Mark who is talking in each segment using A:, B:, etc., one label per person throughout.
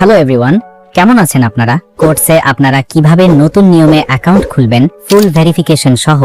A: Hello everyone, কেমন আছেন আপনারা? কোর্সে আপনারা কিভাবে নতুন নিয়মে অ্যাকাউন্ট খুলবেন ফুল ভেরিফিকেশন সহ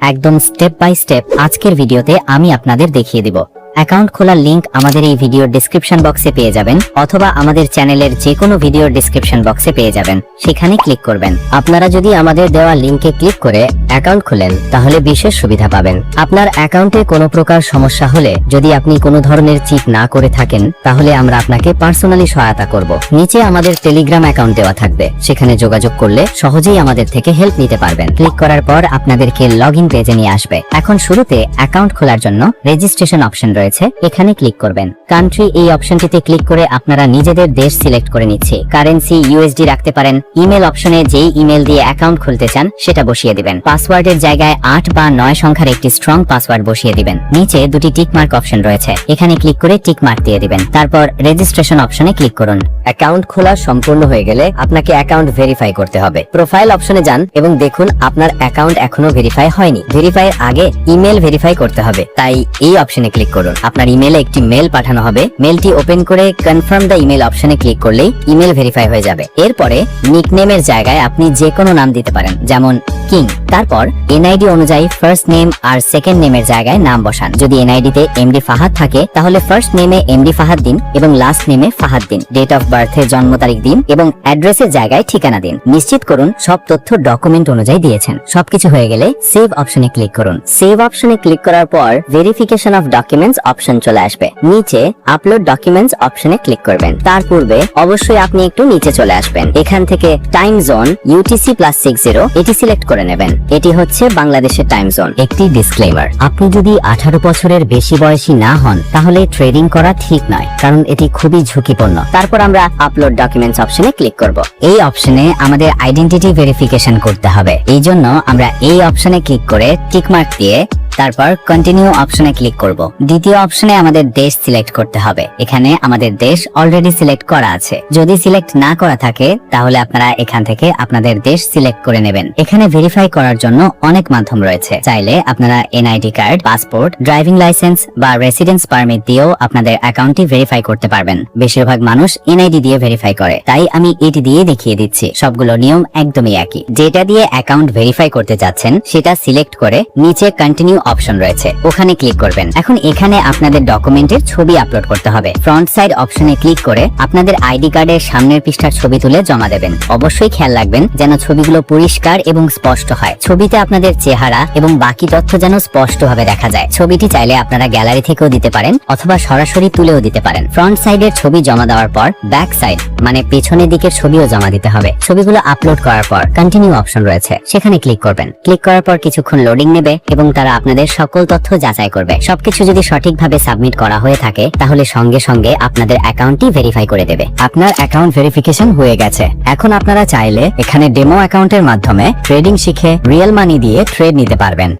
A: একদম স্টেপ বাই স্টেপ আজকের ভিডিওতে আমি আপনাদের দেখিয়ে দিব। অ্যাকাউন্ট খোলার লিংক আমাদের এই ভিডিওর ডেসক্রিপশন বক্সে পেয়ে যাবেন অথবা আমাদের চ্যানেলের যে কোনো ভিডিওর ডেসক্রিপশন বক্সে পেয়ে যাবেন, সেখানে ক্লিক করবেন। আপনারা যদি আমাদের দেওয়া লিংকে ক্লিক করে অ্যাকাউন্ট খুলেন তাহলে বিশেষ সুবিধা পাবেন। আপনার অ্যাকাউন্টে কোনো প্রকার সমস্যা হলে যদি আপনি কোনো ধরনের চিট না করে থাকেন তাহলে আমরা আপনাকে পার্সোনালি সহায়তা করব। নিচে আমাদের টেলিগ্রাম অ্যাকাউন্ট দেওয়া থাকবে, সেখানে যোগাযোগ করলে সহজেই আমাদের থেকে হেল্প নিতে পারবেন। ক্লিক করার পর আপনাদেরকে লগইন পেজে নিয়ে আসবে। এখন শুরুতে অ্যাকাউন্ট খোলার জন্য রেজিস্ট্রেশন অপশন রয়েছে, এখানে ক্লিক করবেন। কান্ট্রি এই অপশনটিতে ক্লিক করে আপনারা নিজেদের দেশ সিলেক্ট করে নিচ্ছে। কারেন্সি ইউএসডি রাখতে পারেন। ইমেল অপশনে যেই ইমেল দিয়ে অ্যাকাউন্ট খুলতে চান সেটা বসিয়ে দিবেন। পাসওয়ার্ডের জায়গায় 8 বা 9 সংখ্যার একটি স্ট্রং পাসওয়ার্ড বসিয়ে দিবেন। নিচে দুটি টিক মার্ক অপশন রয়েছে, এখানে ক্লিক করে টিক মার্ক দিয়ে দিবেন। তারপর রেজিস্ট্রেশন অপশনে ক্লিক করুন। অ্যাকাউন্ট খোলা সম্পূর্ণ হয়ে গেলে আপনাকে অ্যাকাউন্ট ভেরিফাই করতে হবে। প্রোফাইল অপশনে যান এবং দেখুন আপনার অ্যাকাউন্ট এখনো ভেরিফাই হয়নি। ভেরিফাইয়ের আগে ইমেল ভেরিফাই করতে হবে, তাই এই অপশনে ক্লিক করুন। আপনার ইমেলে একটি মেল পাঠানো হবে। মেলটি ওপেন করে কনফার্ম দ্য ইমেল অপশনে ক্লিক করলেই ইমেল ভেরিফাই হয়ে যাবে। এরপরে নিকনেমের জায়গায় আপনি যে কোনো নাম দিতে পারেন, যেমন কিং। তারপর এনআইডি অনুযায়ী ফার্স্ট নেম আর সেকেন্ড নেমের জায়গায় নাম বসান। যদি এনআইডিতে এমডি ফাহাদ থাকে তাহলে ফার্স্ট নেমে এমডি ফাহাদ দিন এবং লাস্ট নেমে ফাহাদ দিন। ডেট অফ বার্থে জন্ম তারিখ দিন এবং অ্যাড্রেসের জায়গায় ঠিকানা দিন। নিশ্চিত করুন সব তথ্য ডকুমেন্ট অনুযায়ী দিয়েছেন। সবকিছু হয়ে গেলে সেভ অপশনে ক্লিক করুন। সেভ অপশনে ক্লিক করার পর ভেরিফিকেশন অফ ডকুমেন্টস অপশন চলে আসবে। নিচে আপলোড ডকুমেন্টস অপশনে ক্লিক করবেন। তার পূর্বে অবশ্যই আপনি একটু নিচে চলে আসবেন। এখান থেকে টাইম জোন UTC+60 এটি সিলেক্ট করে নেবেন। এটি হচ্ছে বাংলাদেশের টাইম জোন। একটি ডিসক্লেমার, আপনি যদি 18 বছরের বেশি বয়সী না হন তাহলে ট্রেডিং করা ঠিক নয়, কারণ এটি খুবই ঝুঁকিপূর্ণ। তারপর আমরা আপলোড ডকুমেন্টস অপশনে ক্লিক করব। এই অপশনে আমাদের আইডেন্টিটি ভেরিফিকেশন করতে হবে। এই জন্য আমরা এই অপশনে ক্লিক করে টিকমার্ক দিয়ে তারপর কন্টিনিউ অপশনে ক্লিক করব। দ্বিতীয় অপশনে আমাদের দেশ সিলেক্ট করতে হবে। এখানে আমাদের দেশ অলরেডি সিলেক্ট করা আছে। যদি সিলেক্ট না করা থাকে তাহলে আপনারা এখান থেকে আপনাদের দেশ সিলেক্ট করে নেবেন। এখানে ভেরিফাই করার জন্য অনেক মাধ্যম রয়েছে। চাইলে আপনারা NID card, passport, driving licence বা রেসিডেন্স পারমিট দিয়েও আপনাদের অ্যাকাউন্টটি ভেরিফাই করতে পারবেন। বেশিরভাগ মানুষ এনআইডি দিয়ে ভেরিফাই করে, তাই আমি এটি দিয়ে দেখিয়ে দিচ্ছি। সবগুলো নিয়ম একদমই একই। যেটা দিয়ে অ্যাকাউন্ট ভেরিফাই করতে যাচ্ছেন সেটা সিলেক্ট করে নিচে কন্টিনিউ অপশন রয়েছে, ওখানে ক্লিক করবেন। এখন এখানে আপনাদের ডকুমেন্টের ছবি আপলোড করতে হবে। ফ্রন্ট সাইড অপশনে ক্লিক করে আপনাদের আইডি কার্ডের সামনের পৃষ্ঠার ছবি তুলে জমা দেবেন। অবশ্যই খেয়াল রাখবেন যেন ছবিগুলো পরিষ্কার এবং স্পষ্ট হয়। ছবিতে আপনাদের চেহারা এবং বাকি তথ্য যেন স্পষ্টভাবে দেখা যায়। ছবিটি চাইলে আপনারা গ্যালারি থেকেও দিতে পারেন অথবা সরাসরি তুলেও দিতে পারেন। ফ্রন্ট সাইডের ছবি জমা দেওয়ার পর ব্যাক সাইড মানে পেছনের দিকের ছবিও জমা দিতে হবে। ছবিগুলো আপলোড করার পর কন্টিনিউ অপশন রয়েছে, সেখানে ক্লিক করবেন। ক্লিক করার পর কিছুক্ষণ লোডিং নেবে এবং তারা আপনাদের সকল তথ্য যাচাই করবে। সবকিছু যদি সঠিকভাবে সাবমিট করা হয়ে থাকে তাহলে সঙ্গে সঙ্গে আপনাদের অ্যাকাউন্টটি ভেরিফাই করে দেবে। আপনার অ্যাকাউন্ট ভেরিফিকেশন হয়ে গেছে। এখন আপনারা চাইলে এখানে ডেমো অ্যাকাউন্টের মাধ্যমে ট্রেডিং শিখে রিয়েল মানি দিয়ে ট্রেড নিতে পারবেন।